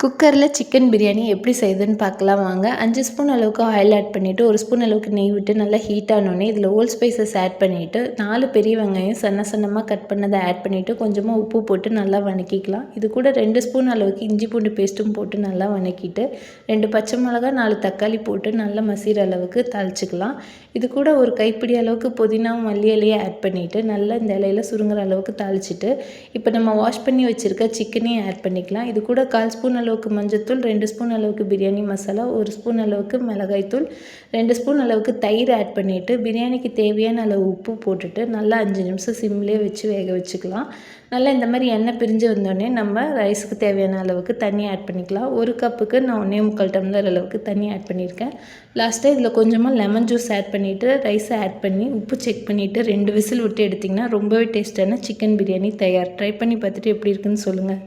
குக்கரில் சிக்கன் பிரியாணி எப்படி செய்யுதுன்னு பார்க்கலாம் வாங்க. 5 ஸ்பூன் அளவுக்கு ஆயில் ஆட் பண்ணிவிட்டு 1 ஸ்பூன் அளவுக்கு நெய் விட்டு நல்லா ஹீட் ஆனோடனே இதில் ஹோல் ஸ்பைசஸ் ஆட் பண்ணிவிட்டு 4 பெரிய வெங்காயம் சன்னமாக கட் பண்ணதை ஆட் பண்ணிவிட்டு கொஞ்சமாக உப்பு போட்டு நல்லா வதக்கிக்கலாம். இது கூட 2 ஸ்பூன் அளவுக்கு இஞ்சி பூண்டு பேஸ்ட்டும் போட்டு நல்லா வதக்கிட்டு 2 பச்சை மிளகா 4 தக்காளி போட்டு நல்லா மசிகிற அளவுக்கு தாளிச்சிக்கலாம். இது கூட ஒரு கைப்பிடி அளவுக்கு புதினா மல்லி இலையை ஆட் பண்ணிவிட்டு நல்லா இந்த இலையில சுருங்குற அளவுக்கு தாளிச்சிட்டு இப்போ நம்ம வாஷ் பண்ணி வச்சுருக்க சிக்கனையும் ஆட் பண்ணிக்கலாம். இது கூட 1/4 ஸ்பூன் அளவுக்கு மஞ்சள்தூள், 2 ஸ்பூன் அளவுக்கு பிரியாணி மசாலா, 1 ஸ்பூன் அளவுக்கு மிளகாய்த்தூள், 2 ஸ்பூன் அளவுக்கு தயிர் ஆட் பண்ணிவிட்டு பிரியாணிக்கு தேவையான அளவு உப்பு போட்டுட்டு நல்லா 5 நிமிஷம் சிம்லேயே வச்சு வேக வச்சுக்கலாம். நல்லா இந்த மாதிரி எண்ணெய் பிரிஞ்சு வந்தோடனே நம்ம ரைஸுக்கு தேவையான அளவுக்கு தண்ணி ஆட் பண்ணிக்கலாம். 1 கப்புக்கு நான் 1.25 டம்ளர் அளவுக்கு தண்ணி ஆட் பண்ணியிருக்கேன். லாஸ்ட்டாக இதில் கொஞ்சமாக லெமன் ஜூஸ் ஆட் பண்ணிவிட்டு ரைஸை ஆட் பண்ணி உப்பு செக் பண்ணிவிட்டு 2 விசில் விட்டு எடுத்திங்கன்னா ரொம்பவே டேஸ்ட்டான சிக்கன் பிரியாணி தயார். ட்ரை பண்ணி பார்த்துட்டு எப்படி இருக்குன்னு சொல்லுங்கள்.